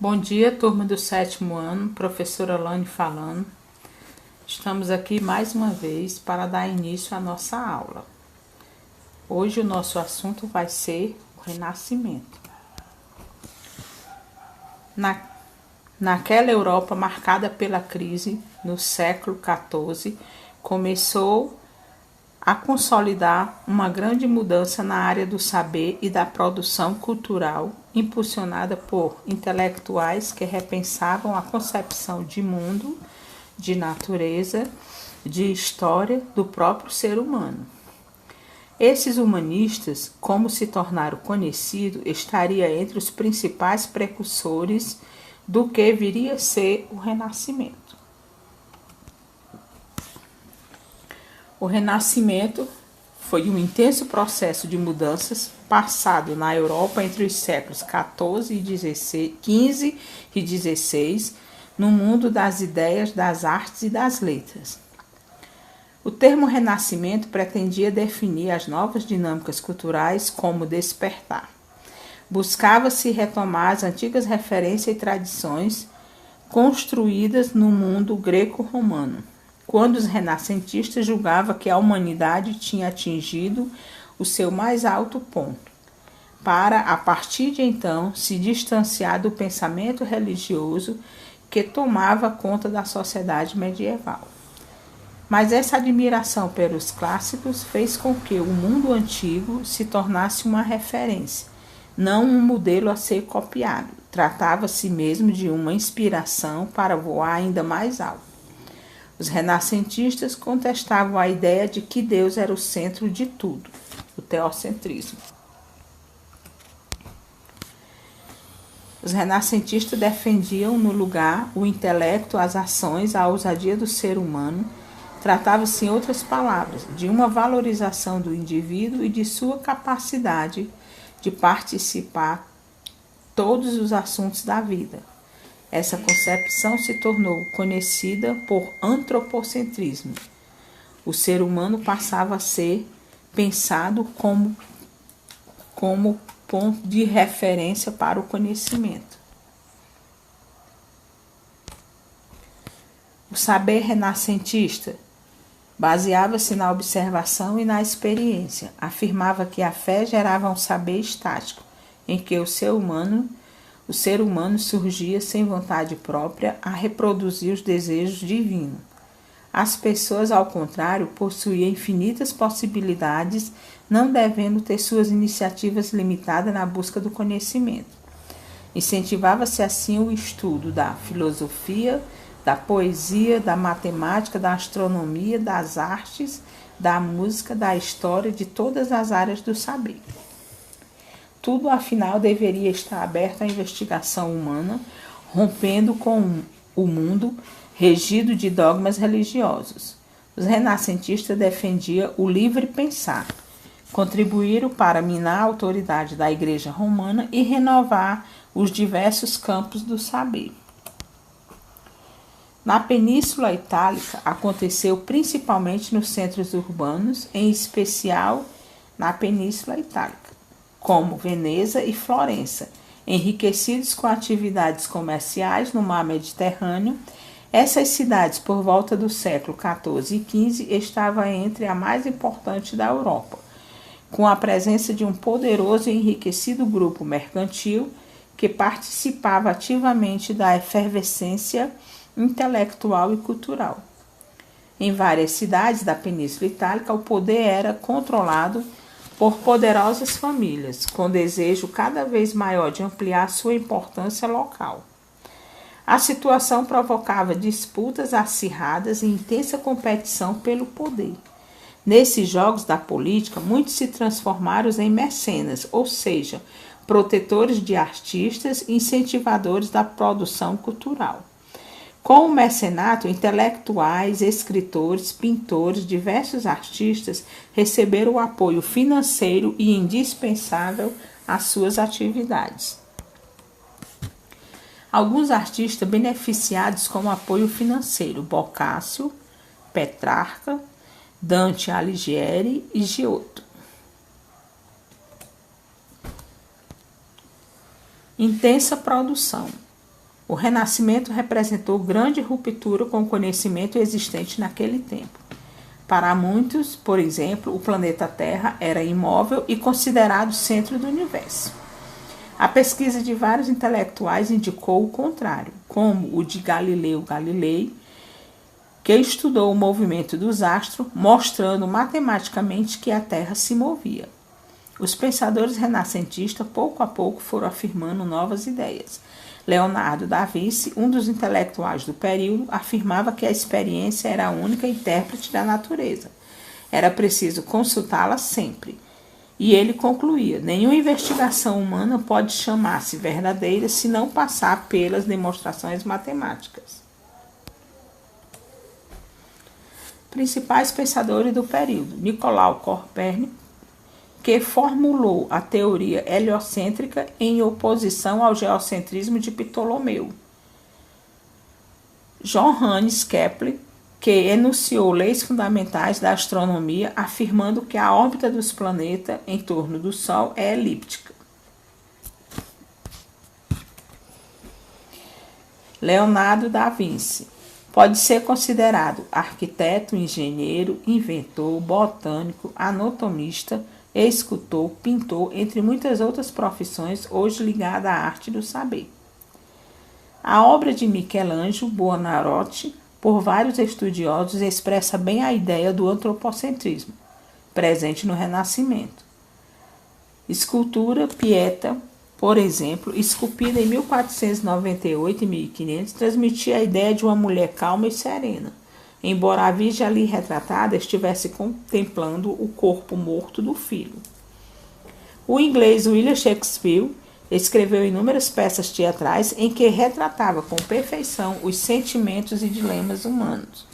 Bom dia, turma do 7º ano, professora Lane falando. Estamos aqui mais uma vez para dar início à nossa aula. Hoje o nosso assunto vai ser o Renascimento. Naquela Europa marcada pela crise, no século XIV, começou a consolidar uma grande mudança na área do saber e da produção cultural, impulsionada por intelectuais que repensavam a concepção de mundo, de natureza, de história do próprio ser humano. Esses humanistas, como se tornaram conhecidos, estaria entre os principais precursores do que viria a ser o Renascimento. O Renascimento foi um intenso processo de mudanças passado na Europa entre os séculos XV e XVI, no mundo das ideias, das artes e das letras. O termo Renascimento pretendia definir as novas dinâmicas culturais como despertar. Buscava-se retomar as antigas referências e tradições construídas no mundo greco-romano, quando os renascentistas julgavam que a humanidade tinha atingido o seu mais alto ponto, para, a partir de então, se distanciar do pensamento religioso que tomava conta da sociedade medieval. Mas essa admiração pelos clássicos fez com que o mundo antigo se tornasse uma referência, não um modelo a ser copiado. Tratava-se mesmo de uma inspiração para voar ainda mais alto. Os renascentistas contestavam a ideia de que Deus era o centro de tudo, o teocentrismo. Os renascentistas defendiam no lugar o intelecto, as ações, a ousadia do ser humano. Tratava-se, em outras palavras, de uma valorização do indivíduo e de sua capacidade de participar todos os assuntos da vida. Essa concepção se tornou conhecida por antropocentrismo. O ser humano passava a ser pensado como ponto de referência para o conhecimento. O saber renascentista baseava-se na observação e na experiência. Afirmava que a fé gerava um saber estático, em que o ser humano surgia sem vontade própria a reproduzir os desejos divinos. As pessoas, ao contrário, possuíam infinitas possibilidades, não devendo ter suas iniciativas limitadas na busca do conhecimento. Incentivava-se assim o estudo da filosofia, da poesia, da matemática, da astronomia, das artes, da música, da história, de todas as áreas do saber. Tudo, afinal, deveria estar aberto à investigação humana, rompendo com o mundo regido de dogmas religiosos. Os renascentistas defendiam o livre pensar, contribuíram para minar a autoridade da Igreja Romana e renovar os diversos campos do saber. Na Península Itálica, aconteceu principalmente nos centros urbanos, em especial na Península Itálica, como Veneza e Florença, enriquecidos com atividades comerciais no mar Mediterrâneo. Essas cidades, por volta do século XIV e XV, estavam entre as mais importantes da Europa, com a presença de um poderoso e enriquecido grupo mercantil que participava ativamente da efervescência intelectual e cultural. Em várias cidades da Península Itálica, o poder era controlado por poderosas famílias, com desejo cada vez maior de ampliar sua importância local. A situação provocava disputas acirradas e intensa competição pelo poder. Nesses jogos da política, muitos se transformaram em mecenas, ou seja, protetores de artistas e incentivadores da produção cultural. Com o mecenato, intelectuais, escritores, pintores, diversos artistas receberam o apoio financeiro e indispensável às suas atividades. Alguns artistas beneficiados com o apoio financeiro: Boccaccio, Petrarca, Dante Alighieri e Giotto. Intensa produção. O Renascimento representou grande ruptura com o conhecimento existente naquele tempo. Para muitos, por exemplo, o planeta Terra era imóvel e considerado centro do universo. A pesquisa de vários intelectuais indicou o contrário, como o de Galileu Galilei, que estudou o movimento dos astros, mostrando matematicamente que a Terra se movia. Os pensadores renascentistas, pouco a pouco, foram afirmando novas ideias. Leonardo da Vinci, um dos intelectuais do período, afirmava que a experiência era a única intérprete da natureza. Era preciso consultá-la sempre. E ele concluía: nenhuma investigação humana pode chamar-se verdadeira se não passar pelas demonstrações matemáticas. Principais pensadores do período: Nicolau Copérnico, que formulou a teoria heliocêntrica em oposição ao geocentrismo de Ptolomeu. Johannes Kepler, que enunciou leis fundamentais da astronomia, afirmando que a órbita dos planetas em torno do Sol é elíptica. Leonardo da Vinci pode ser considerado arquiteto, engenheiro, inventor, botânico, anatomista, escultor, pintor, entre muitas outras profissões hoje ligadas à arte do saber. A obra de Michelangelo Buonarroti, por vários estudiosos, expressa bem a ideia do antropocentrismo, presente no Renascimento. Escultura Pieta, por exemplo, esculpida em 1498 e 1500, transmitia a ideia de uma mulher calma e serena, embora a Virgem ali retratada estivesse contemplando o corpo morto do filho. O inglês William Shakespeare escreveu inúmeras peças teatrais em que retratava com perfeição os sentimentos e dilemas humanos.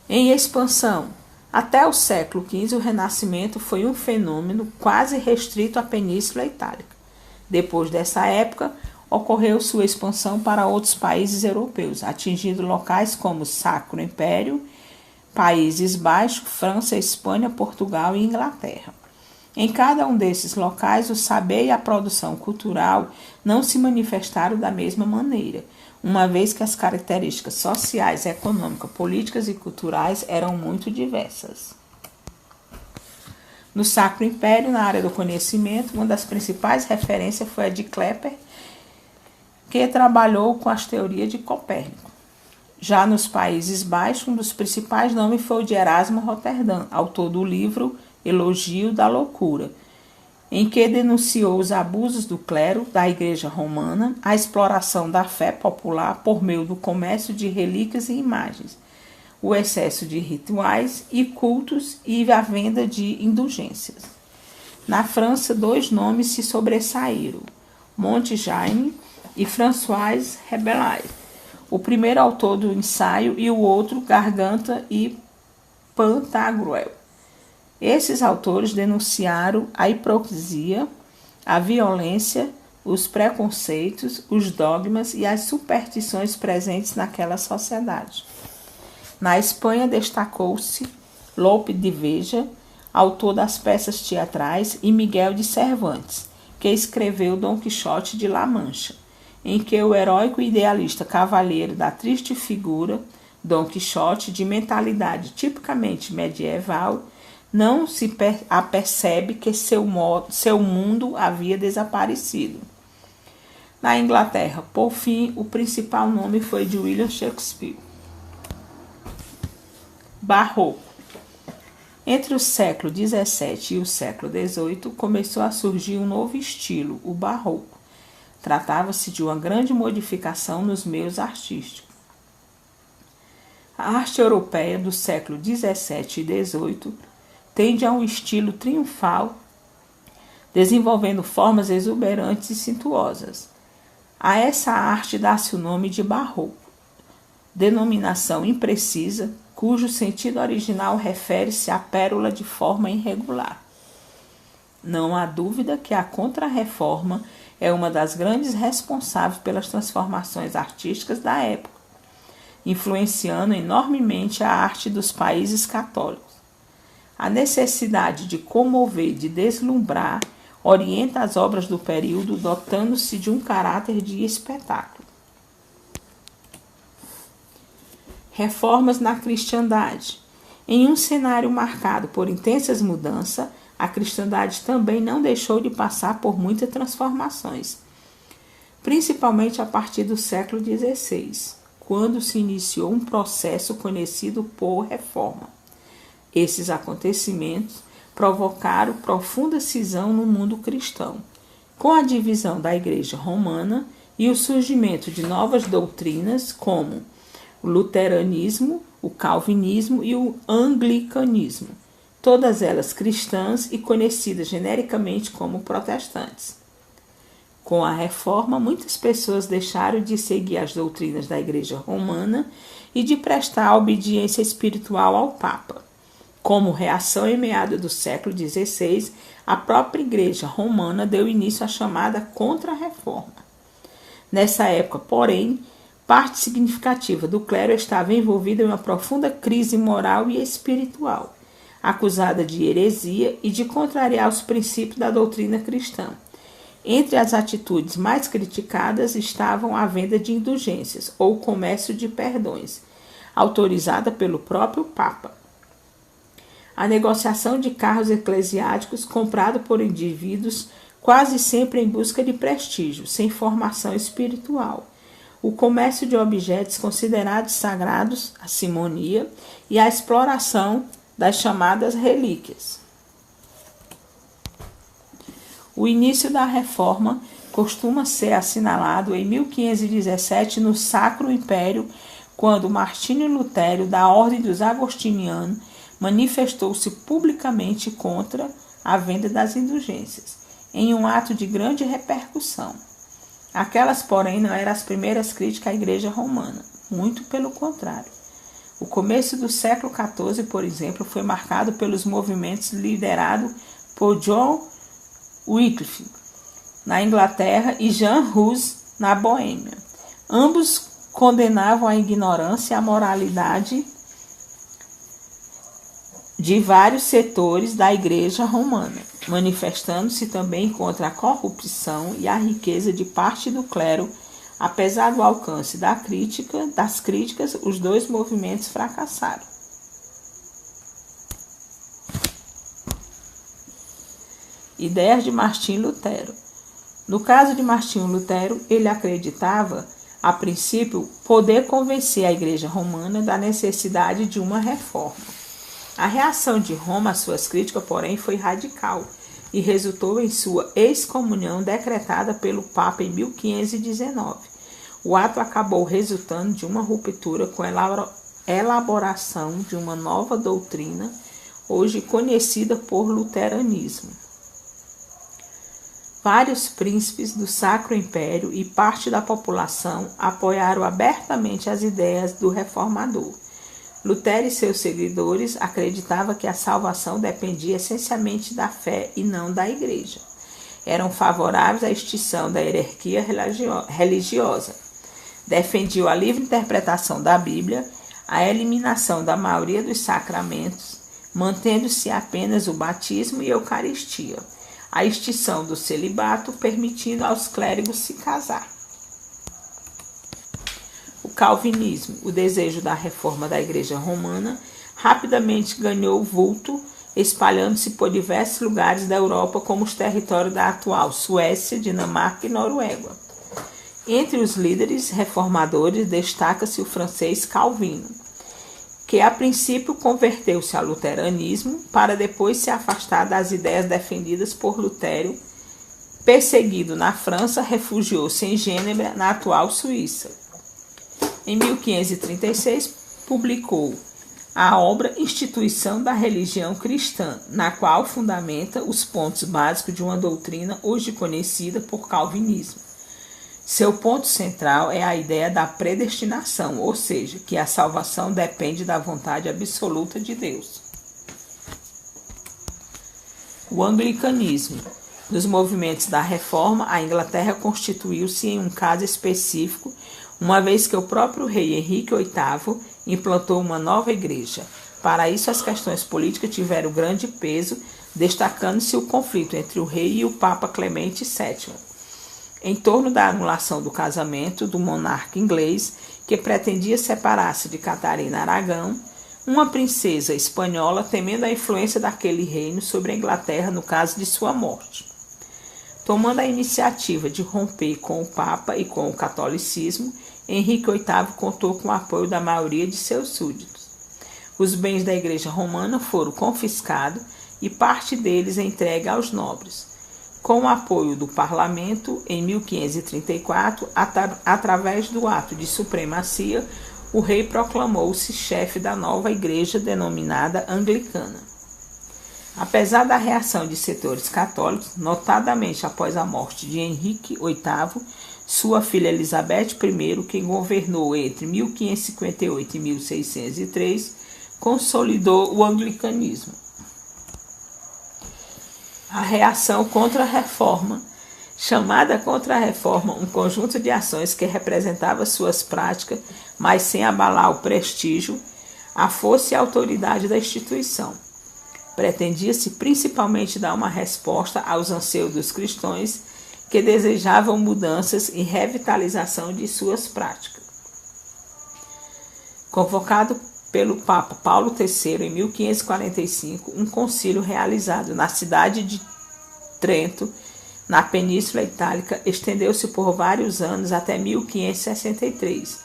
Em expansão, até o século XV, o Renascimento foi um fenômeno quase restrito à Península Itálica. Depois dessa época, ocorreu sua expansão para outros países europeus, atingindo locais como Sacro Império, Países Baixos, França, Espanha, Portugal e Inglaterra. Em cada um desses locais, o saber e a produção cultural não se manifestaram da mesma maneira, uma vez que as características sociais, econômicas, políticas e culturais eram muito diversas. No Sacro Império, na área do conhecimento, uma das principais referências foi a de Kepler, que trabalhou com as teorias de Copérnico. Já nos Países Baixos, um dos principais nomes foi o de Erasmo Rotterdam, autor do livro Elogio da Loucura, em que denunciou os abusos do clero da Igreja Romana, a exploração da fé popular por meio do comércio de relíquias e imagens, o excesso de rituais e cultos e a venda de indulgências. Na França, dois nomes se sobressaíram: Montaigne e François Rabelais, o primeiro autor do ensaio e o outro Gargantua e Pantagruel. Esses autores denunciaram a hipocrisia, a violência, os preconceitos, os dogmas e as superstições presentes naquela sociedade. Na Espanha destacou-se Lope de Vega, autor das peças teatrais, e Miguel de Cervantes, que escreveu Dom Quixote de La Mancha, em que o heróico e idealista cavalheiro da triste figura, Dom Quixote, de mentalidade tipicamente medieval, não se apercebe que seu mundo havia desaparecido. Na Inglaterra, por fim, o principal nome foi de William Shakespeare. Barroco. Entre o século XVII e o século XVIII, começou a surgir um novo estilo, o barroco. Tratava-se de uma grande modificação nos meios artísticos. A arte europeia do século XVII e XVIII tende a um estilo triunfal, desenvolvendo formas exuberantes e suntuosas. A essa arte dá-se o nome de barroco, denominação imprecisa, cujo sentido original refere-se à pérola de forma irregular. Não há dúvida que a Contra-Reforma é uma das grandes responsáveis pelas transformações artísticas da época, influenciando enormemente a arte dos países católicos. A necessidade de comover, de deslumbrar, orienta as obras do período, dotando-se de um caráter de espetáculo. Reformas na cristandade. Em um cenário marcado por intensas mudanças, a cristandade também não deixou de passar por muitas transformações, principalmente a partir do século XVI, quando se iniciou um processo conhecido por reforma. Esses acontecimentos provocaram profunda cisão no mundo cristão, com a divisão da Igreja Romana e o surgimento de novas doutrinas como o luteranismo, o calvinismo e o anglicanismo, todas elas cristãs e conhecidas genericamente como protestantes. Com a reforma, muitas pessoas deixaram de seguir as doutrinas da Igreja Romana e de prestar obediência espiritual ao Papa. Como reação em meados do século XVI, a própria Igreja Romana deu início à chamada Contra-Reforma. Nessa época, porém, parte significativa do clero estava envolvida em uma profunda crise moral e espiritual, acusada de heresia e de contrariar os princípios da doutrina cristã. Entre as atitudes mais criticadas estavam a venda de indulgências ou o comércio de perdões, autorizada pelo próprio Papa. A negociação de carros eclesiásticos comprados por indivíduos quase sempre em busca de prestígio, sem formação espiritual. O comércio de objetos considerados sagrados, a simonia e a exploração das chamadas relíquias. O início da reforma costuma ser assinalado em 1517 no Sacro Império, quando Martinho Lutero, da Ordem dos Agostinianos, manifestou-se publicamente contra a venda das indulgências, em um ato de grande repercussão. Aquelas, porém, não eram as primeiras críticas à Igreja Romana, muito pelo contrário. O começo do século XIV, por exemplo, foi marcado pelos movimentos liderados por John Wycliffe, na Inglaterra, e Jean Hus, na Boêmia. Ambos condenavam a ignorância e a moralidade de vários setores da Igreja Romana, manifestando-se também contra a corrupção e a riqueza de parte do clero. Apesar do alcance das críticas, os dois movimentos fracassaram. Ideias de Martinho Lutero. No caso de Martinho Lutero, ele acreditava, a princípio, poder convencer a Igreja Romana da necessidade de uma reforma. A reação de Roma às suas críticas, porém, foi radical e resultou em sua excomunhão decretada pelo Papa em 1519. O ato acabou resultando de uma ruptura com a elaboração de uma nova doutrina, hoje conhecida por luteranismo. Vários príncipes do Sacro Império e parte da população apoiaram abertamente as ideias do reformador. Lutero e seus seguidores acreditavam que a salvação dependia essencialmente da fé e não da Igreja. Eram favoráveis à extinção da hierarquia religiosa. Defendiam a livre interpretação da Bíblia, a eliminação da maioria dos sacramentos, mantendo-se apenas o batismo e a Eucaristia, a extinção do celibato, permitindo aos clérigos se casar. O calvinismo, o desejo da reforma da Igreja Romana, rapidamente ganhou vulto, espalhando-se por diversos lugares da Europa, como os territórios da atual Suécia, Dinamarca e Noruega. Entre os líderes reformadores destaca-se o francês Calvino, que a princípio converteu-se ao luteranismo para depois se afastar das ideias defendidas por Lutero. Perseguido na França, refugiou-se em Gênebra, na atual Suíça. Em 1536, publicou a obra Instituição da Religião Cristã, na qual fundamenta os pontos básicos de uma doutrina hoje conhecida por calvinismo. Seu ponto central é a ideia da predestinação, ou seja, que a salvação depende da vontade absoluta de Deus. O anglicanismo. Nos movimentos da reforma, a Inglaterra constituiu-se em um caso específico, uma vez que o próprio rei Henrique VIII implantou uma nova igreja. Para isso, as questões políticas tiveram grande peso, destacando-se o conflito entre o rei e o Papa Clemente VII, em torno da anulação do casamento do monarca inglês, que pretendia separar-se de Catarina Aragão, uma princesa espanhola, temendo a influência daquele reino sobre a Inglaterra no caso de sua morte. Tomando a iniciativa de romper com o Papa e com o catolicismo, Henrique VIII contou com o apoio da maioria de seus súditos. Os bens da Igreja Romana foram confiscados e parte deles entregue aos nobres. Com o apoio do parlamento, em 1534, através do ato de supremacia, o rei proclamou-se chefe da nova igreja denominada anglicana. Apesar da reação de setores católicos, notadamente após a morte de Henrique VIII, sua filha Elizabeth I, que governou entre 1558 e 1603, consolidou o anglicanismo. A reação contra a reforma, chamada contra-reforma, um conjunto de ações que representava suas práticas, mas sem abalar o prestígio, a força e a autoridade da instituição. Pretendia-se principalmente dar uma resposta aos anseios dos cristãos que desejavam mudanças e revitalização de suas práticas. Convocado pelo Papa Paulo III em 1545, um concílio realizado na cidade de Trento, na Península Itálica, estendeu-se por vários anos até 1563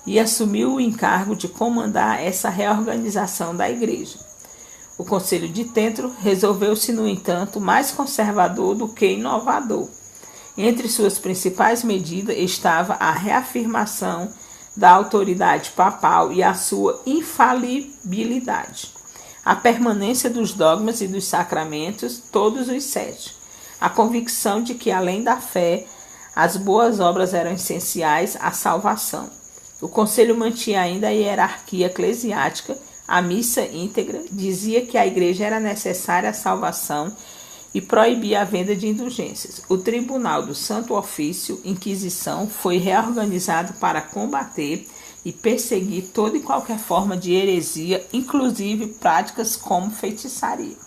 e assumiu o encargo de comandar essa reorganização da Igreja. O Concílio de Trento resolveu-se, no entanto, mais conservador do que inovador. Entre suas principais medidas estava a reafirmação da autoridade papal e a sua infalibilidade, a permanência dos dogmas e dos sacramentos, todos os 7, a convicção de que, além da fé, as boas obras eram essenciais à salvação. O Conselho mantinha ainda a hierarquia eclesiástica, a missa íntegra, dizia que a igreja era necessária à salvação e proibia a venda de indulgências. O Tribunal do Santo Ofício, Inquisição, foi reorganizado para combater e perseguir toda e qualquer forma de heresia, inclusive práticas como feitiçaria.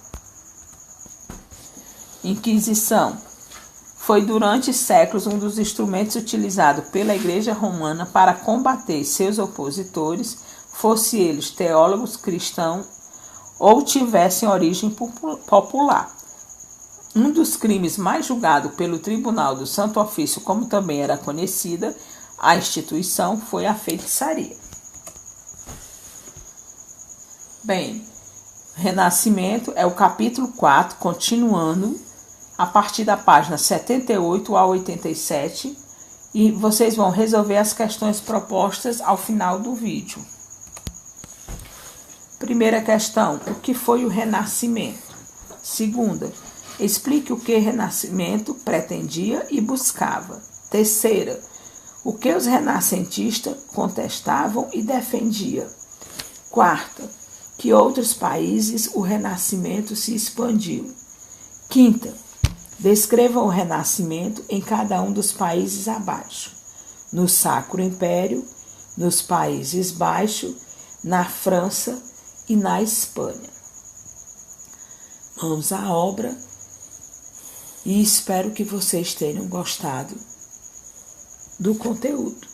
Inquisição foi durante séculos um dos instrumentos utilizados pela Igreja Romana para combater seus opositores, fosse eles teólogos cristãos ou tivessem origem popular. Um dos crimes mais julgados pelo Tribunal do Santo Ofício, como também era conhecida a instituição, foi a feitiçaria. Bem, Renascimento é o capítulo 4, continuando a partir da página 78 a 87, e vocês vão resolver as questões propostas ao final do vídeo. Primeira questão: o que foi o Renascimento? Segunda: explique o que Renascimento pretendia e buscava. Terceira: o que os renascentistas contestavam e defendiam. Quarta: que outros países o Renascimento se expandiu. Quinta: descreva o Renascimento em cada um dos países abaixo. No Sacro Império, nos Países Baixos, na França e na Espanha. Vamos à obra e espero que vocês tenham gostado do conteúdo.